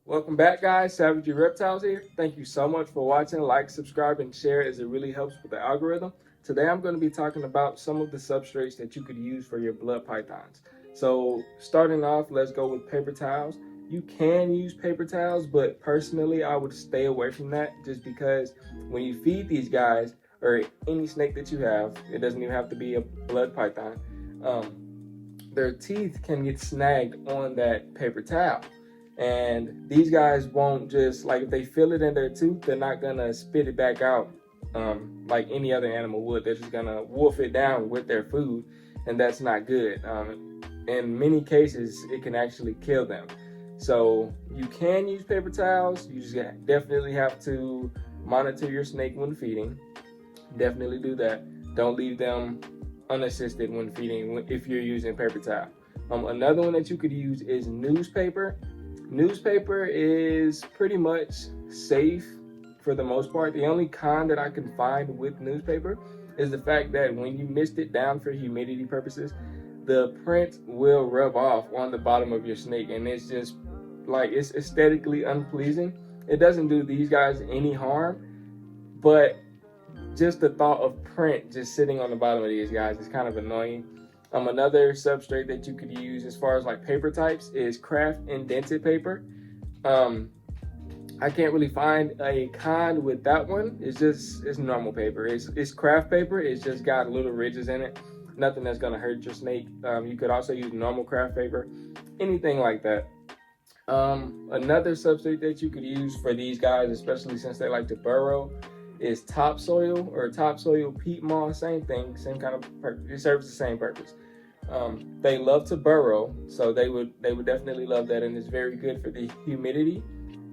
Welcome back, guys. Savage Reptiles here. Thank you so much for watching. Like, subscribe, and share as it really helps with the algorithm. Today I'm going to be talking about some of the substrates that you could use for your blood pythons. So starting off, let's go with paper towels. You can use paper towels, but personally I would stay away from that just because when you feed these guys, or any snake that you have, it doesn't even have to be a blood python, their teeth can get snagged on that paper towel. And these guys won't just, like, if they feel it in their tooth, they're not gonna spit it back out like any other animal would. They're just gonna wolf it down with their food, and that's not good. In many cases, it can actually kill them. So you can use paper towels. You just definitely have to monitor your snake when feeding. Definitely do that. Don't leave them unassisted when feeding if you're using paper towel. Another one that you could use is newspaper. Newspaper is pretty much safe for the most part. The only con that I can find with newspaper is the fact that when you mist it down for humidity purposes, the print will rub off on the bottom of your snake, and it's just like, it's aesthetically unpleasing. It doesn't do these guys any harm, but just the thought of print just sitting on the bottom of these guys is kind of annoying. Another substrate that you could use as far as like paper types is craft indented paper. I can't really find a con with that one. It's normal paper. It's craft paper. It's just got little ridges in it. Nothing that's gonna hurt your snake. You could also use normal craft paper, anything like that. Another substrate that you could use for these guys, especially since they like to burrow, is topsoil or topsoil peat moss. Same thing, same kind of purpose. It serves the same purpose. They love to burrow, so they would definitely love that, and it's very good for the humidity.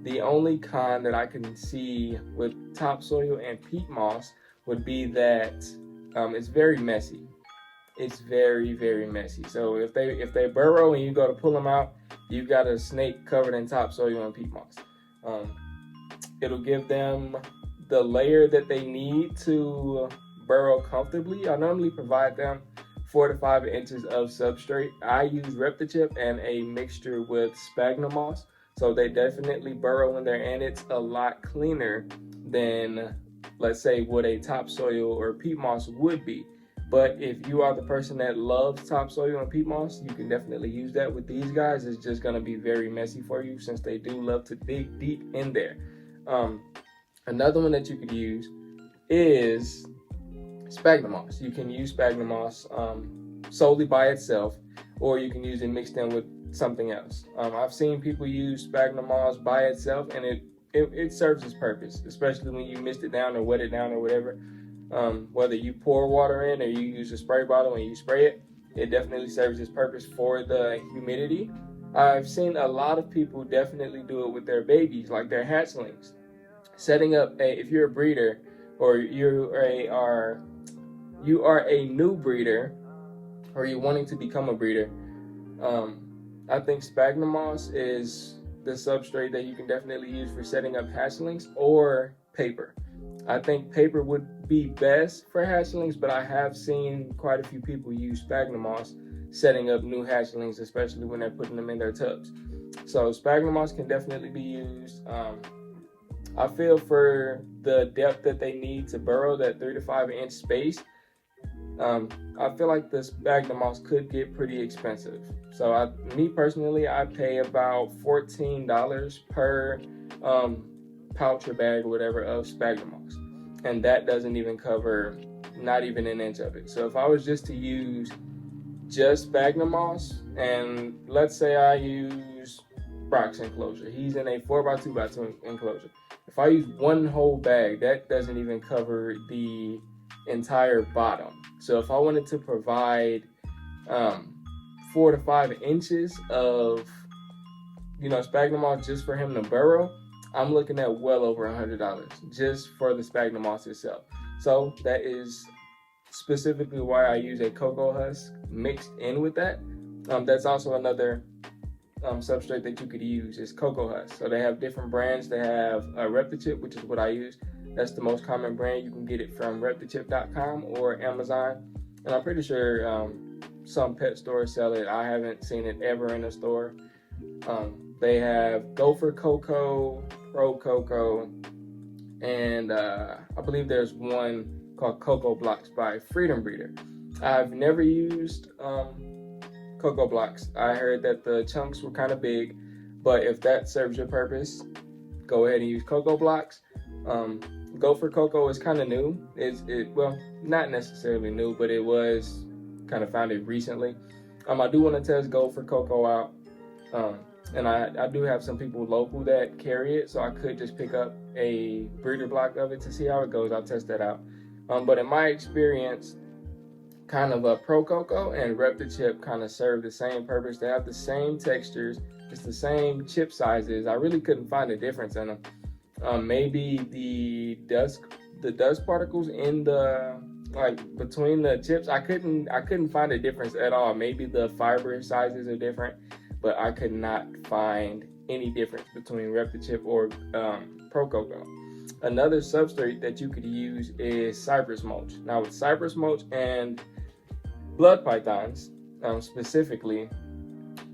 The only con that I can see with topsoil and peat moss would be that it's very messy. It's very, very messy. So if they burrow and you go to pull them out, you've got a snake covered in topsoil and peat moss. It'll give them the layer that they need to burrow comfortably. I normally provide them 4 to 5 inches of substrate. I use Reptichip and a mixture with sphagnum moss, so they definitely burrow in there, and it's a lot cleaner than, let's say, what a topsoil or peat moss would be. But if you are the person that loves topsoil and peat moss, you can definitely use that. With these guys, it's just going to be very messy for you since they do love to dig deep in there. Another one that you could use is sphagnum moss. You can use sphagnum moss solely by itself, or you can use it mixed in with something else. I've seen people use sphagnum moss by itself, and it serves its purpose, especially when you mist it down or wet it down or whatever. Whether you pour water in or you use a spray bottle and you spray it, it definitely serves its purpose for the humidity. I've seen a lot of people definitely do it with their babies, like their hatchlings. Setting up if you're a breeder, or you are a new breeder, or you're wanting to become a breeder, I think sphagnum moss is the substrate that you can definitely use for setting up hatchlings, or paper. I think paper would be best for hatchlings, but I have seen quite a few people use sphagnum moss setting up new hatchlings, especially when they're putting them in their tubs. So sphagnum moss can definitely be used. I feel for the depth that they need to burrow, that 3 to 5 inch space, I feel like the sphagnum moss could get pretty expensive. So me personally, I pay about $14 per pouch or bag or whatever of sphagnum moss, and that doesn't even cover not even an inch of it. So if I was just to use just sphagnum moss, and let's say I use Brock's enclosure, he's in a 4x2x2 enclosure. If I use one whole bag, that doesn't even cover the entire bottom. So if I wanted to provide 4 to 5 inches of sphagnum moss just for him to burrow, I'm looking at well over $100 just for the sphagnum moss itself. So that is specifically why I use a cocoa husk mixed in with that. That's also another substrate that you could use is cocoa husk. So they have different brands. They have Reptichip, which is what I use. That's the most common brand. You can get it from reptichip.com or Amazon, and I'm pretty sure some pet stores sell it. I haven't seen it ever in a store. They have Gopher Cocoa, Pro Cocoa, and I believe there's one called Cocoa Blocks by Freedom Breeder. I've never used Cocoa Blocks. I heard that the chunks were kind of big, but if that serves your purpose, go ahead and use Cocoa Blocks. Gopher Cocoa is kind of new. Well, not necessarily new, but it was kind of founded recently. I do want to test Gopher Cocoa out. And I do have some people local that carry it, so I could just pick up a breeder block of it to see how it goes. I'll test that out. But in my experience, kind of a Pro Cocoa and Rep the Chip kind of serve the same purpose. They have the same textures, it's the same chip sizes. I really couldn't find a difference in them. Maybe the dust particles in the between the chips, I couldn't find a difference at all. Maybe the fiber sizes are different, but I could not find any difference between Rep the Chip or Pro Cocoa. Another substrate that you could use is cypress mulch. Now with cypress mulch and blood pythons specifically,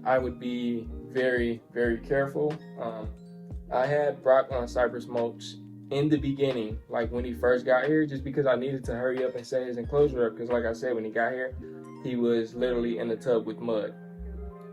I would be very, very careful. I had Brock on cypress mulch in the beginning, like when he first got here, just because I needed to hurry up and set his enclosure up, because like I said, when he got here, he was literally in the tub with mud.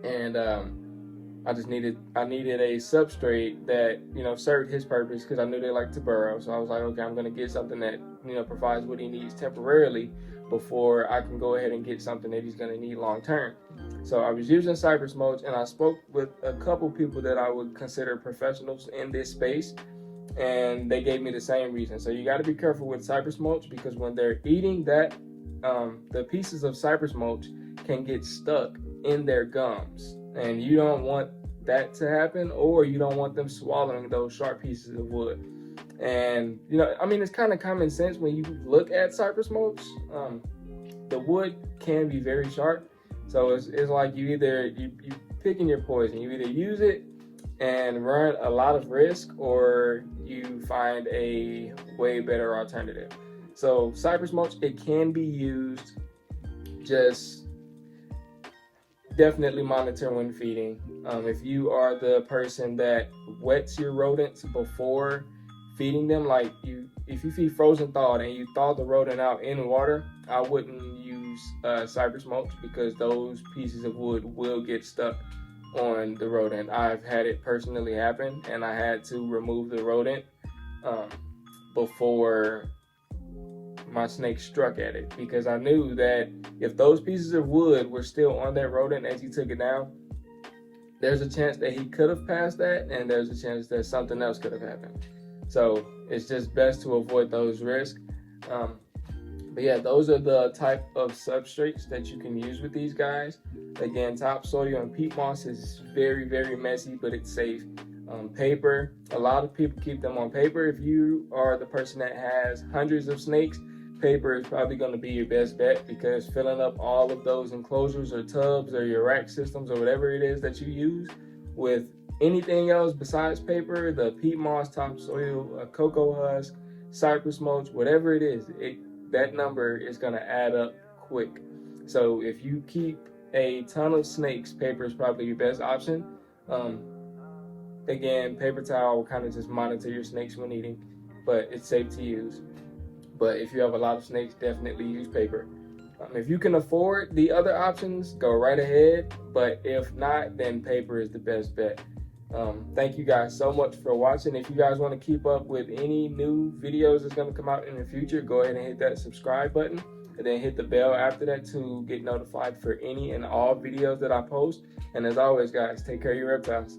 And I needed a substrate that, served his purpose, because I knew they like to burrow. So I was like, okay, I'm going to get something that, provides what he needs temporarily before I can go ahead and get something that he's going to need long term. So I was using cypress mulch, and I spoke with a couple people that I would consider professionals in this space, and they gave me the same reason. So you got to be careful with cypress mulch, because when they're eating that, the pieces of cypress mulch can get stuck in their gums, and you don't want that to happen, or you don't want them swallowing those sharp pieces of wood. And it's kind of common sense when you look at cypress mulch. The wood can be very sharp, so it's like you picking your poison. You either use it and run a lot of risk, or you find a way better alternative. So cypress mulch, it can be used. Just definitely monitor when feeding. If you are the person that wets your rodents before feeding them, if you feed frozen thawed and you thaw the rodent out in water, I wouldn't use cypress mulch, because those pieces of wood will get stuck on the rodent. I've had it personally happen, and I had to remove the rodent before my snake struck at it, because I knew that if those pieces of wood were still on that rodent as he took it down, there's a chance that he could have passed that, and there's a chance that something else could have happened. So it's just best to avoid those risks. But yeah, those are the type of substrates that you can use with these guys. Again, topsoil and peat moss is very, very messy, but it's safe. Paper, a lot of people keep them on paper. If you are the person that has hundreds of snakes, paper is probably going to be your best bet, because filling up all of those enclosures or tubs or your rack systems or whatever it is that you use with anything else besides paper, the peat moss, topsoil, a cocoa husk, cypress mulch, whatever it is, that number is going to add up quick. So if you keep a ton of snakes, paper is probably your best option. Again, paper towel will kind of just monitor your snakes when eating, but it's safe to use. But if you have a lot of snakes, definitely use paper. If you can afford the other options, go right ahead. But if not, then paper is the best bet. Thank you guys so much for watching. If you guys want to keep up with any new videos that's going to come out in the future, go ahead and hit that subscribe button, and then hit the bell after that to get notified for any and all videos that I post. And as always, guys, take care of your reptiles.